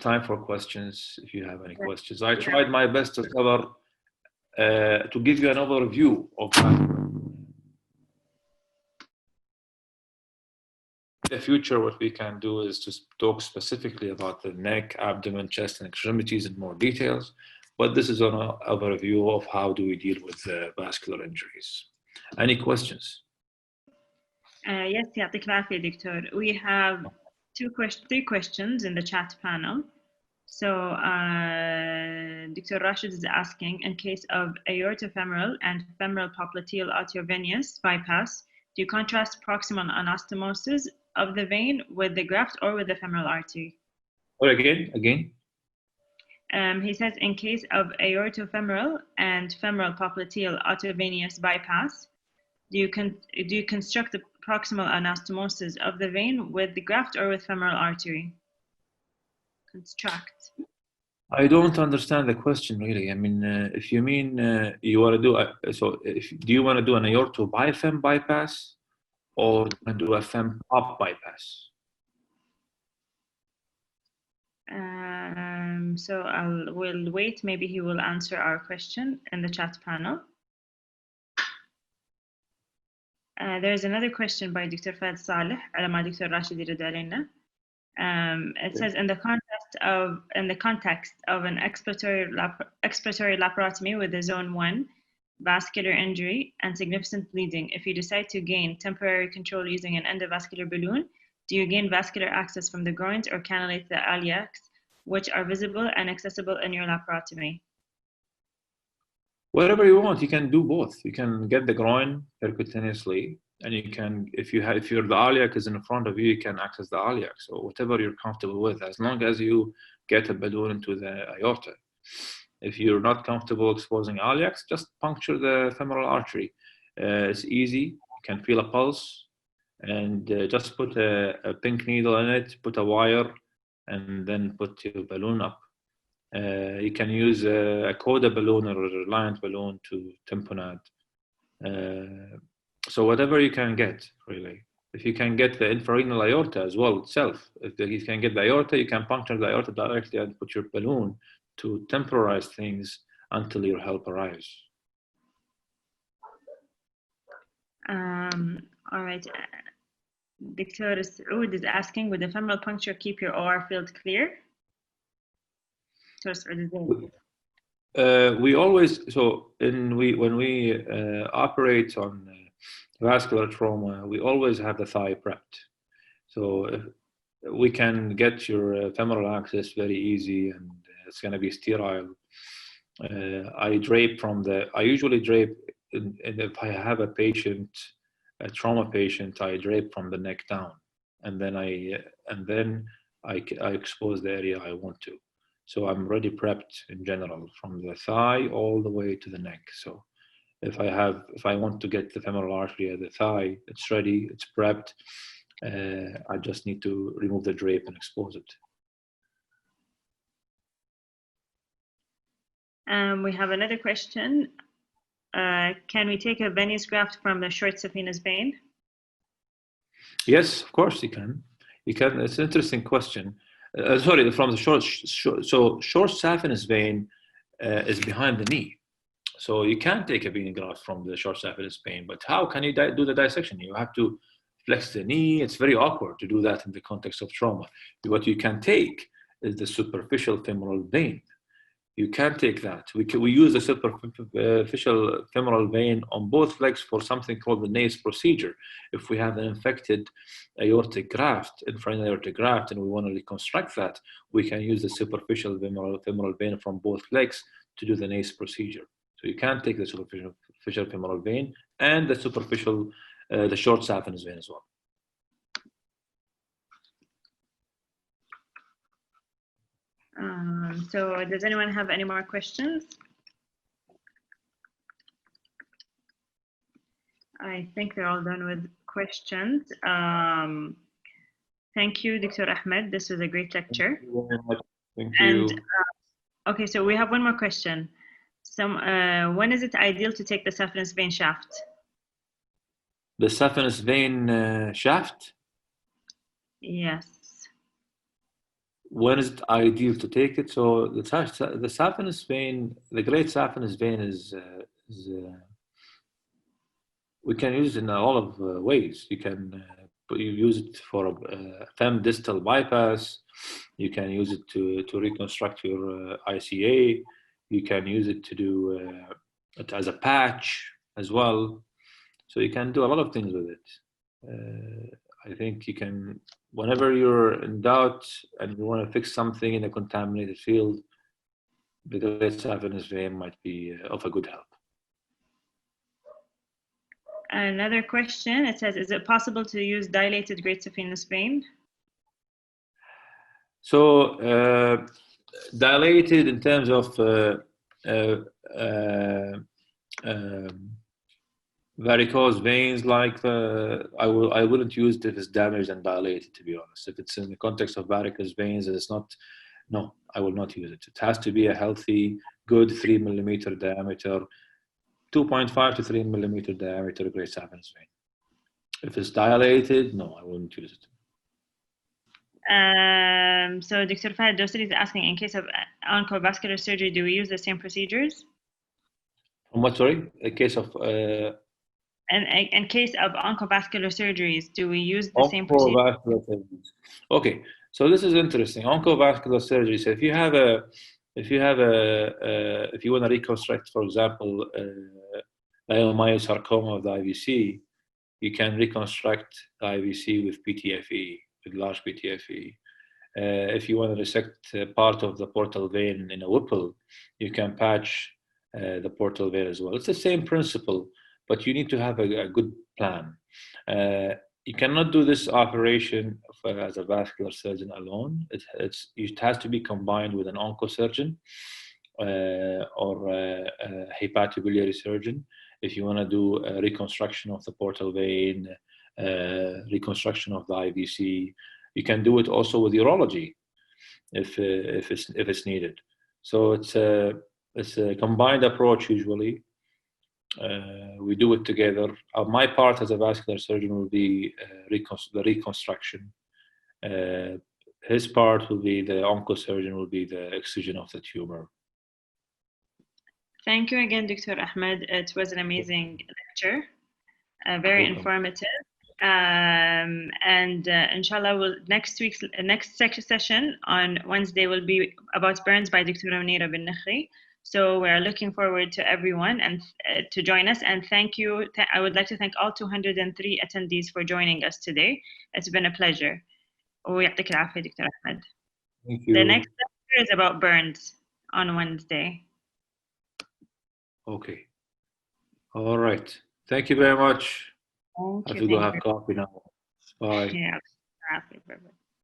Time for questions, if you have any questions. I tried my best to cover, to give you an overview of the future. What we can do is to talk specifically about the neck, abdomen, chest, and extremities in more details. But this is an overview of how do we deal with vascular injuries. Any questions? Yes, يعطيك العافية دكتور. We have three questions in the chat panel. So Dr. Rashid is asking, in case of aortofemoral and femoral popliteal arteriovenous bypass, do you contrast proximal anastomosis of the vein with the graft or with the femoral artery? Or again? He says, in case of aortofemoral and femoral popliteal arteriovenous bypass, do you construct the proximal anastomosis of the vein with the graft or with femoral artery? Construct. I don't understand the question really. I mean, if you mean you want to do do you want to do an aorto bifem bypass or do a fem pop bypass? So we'll wait. Maybe he will answer our question in the chat panel. There's another question by Dr. Fad Saleh, على ما Dr. Rashid يرد علينا. It says, in the context of an expiratory laparotomy with a zone 1 vascular injury and significant bleeding, if you decide to gain temporary control using an endovascular balloon, do you gain vascular access from the groins or cannulate the iliacs, which are visible and accessible in your laparotomy? Whatever you want, you can do both. You can get the groin percutaneously, and you can, if the iliac is in front of you, you can access the iliac. So whatever you're comfortable with, as long as you get a balloon into the aorta. If you're not comfortable exposing iliacs, just puncture the femoral artery. It's easy. You can feel a pulse, and just put a pink needle in it, put a wire, and then put your balloon up. You can use a coda balloon or a reliant balloon to tamponade. So whatever you can get, really. If you can get the infrarenal aorta as well itself, if you can get the aorta, you can puncture the aorta directly and put your balloon to temporize things until your help arrives. All right. Dr. Saoud is asking, would the femoral puncture keep your OR field clear? We always, when we operate on vascular trauma, we always have the thigh prepped. So if we can get your femoral access very easy, and it's going to be sterile. I usually drape, and if I have a patient, a trauma patient, I drape from the neck down, and then I expose the area I want to. So I'm already prepped in general from the thigh all the way to the neck. So if I want to get the femoral artery at the thigh, it's ready, it's prepped. I just need to remove the drape and expose it. We have another question. Can we take a venous graft from the short saphenous vein? Yes, of course you can. You can. It's an interesting question. Sorry, from the short saphenous vein is behind the knee. So you can take a venous graft from the short saphenous vein, but how can you do the dissection? You have to flex the knee. It's very awkward to do that in the context of trauma. What you can take is the superficial femoral vein. You can take that. We use the superficial femoral vein on both legs for something called the NACE procedure. If we have an infected aortic graft, infrared aortic graft, and we want to reconstruct that, we can use the superficial femoral vein from both legs to do the NACE procedure. So you can take the superficial femoral vein and the the short saphenous vein as well. So does anyone have any more questions? I think they're all done with questions. Thank you, Dr. Ahmed. This was a great lecture. Thank you very much. Thank you. And, okay, so we have one more question. When is it ideal to take the saphenous vein shaft? The saphenous vein shaft? Yes. When is it ideal to take it? So the saphenous vein, the great saphenous vein is we can use it in a lot of ways. You can use it for a fem distal bypass. You can use it to reconstruct your ICA. You can use it to do it as a patch as well. So you can do a lot of things with it. I think you can, whenever you're in doubt and you want to fix something in a contaminated field, the great saphenous vein might be of a good help. Another question, it says, is it possible to use dilated great saphenous vein? So dilated in terms of varicose veins, like I wouldn't use it if it's damaged and dilated, to be honest. If it's in the context of varicose veins, it's not. No, I will not use it. It has to be a healthy, good 3 millimeter diameter, 2.5 to 3 millimeter diameter great saphenous vein. If it's dilated, no, I wouldn't use it. So Dr. Fahad Dosari is asking, in case of oncovascular surgery, do we use the same procedures? From what, sorry? In case of in case of oncovascular surgeries, do we use the same procedures? Okay, so this is interesting. Oncovascular surgery. So if you want to reconstruct, for example, leiomyosarcoma of the IVC, you can reconstruct the IVC with PTFE, with large PTFE. If you want to resect part of the portal vein in a Whipple, you can patch the portal vein as well. It's the same principle, but you need to have a good plan. You cannot do this operation as a vascular surgeon alone. It has to be combined with an oncosurgeon or a hepatobiliary surgeon. If you want to do a reconstruction of the portal vein, reconstruction of the IVC, you can do it also with urology if it's needed. So it's a combined approach usually. We do it together. My part as a vascular surgeon will be the reconstruction. His part will be, the oncosurgeon will be the excision of the tumor. Thank you again, Dr. Ahmed. It was an amazing lecture, very informative. And inshallah, next session on Wednesday will be about burns by Dr. Munira bin Nakhri. So we're looking forward to everyone and to join us. And thank you. I would like to thank all 203 attendees for joining us today. It's been a pleasure. ويعطيك العافية دكتور أحمد. Thank The you. next lecture is about burns on Wednesday. Okay. All right. Thank you very much. Thank I have you. to go have coffee now. Bye. Yeah. Bye-bye.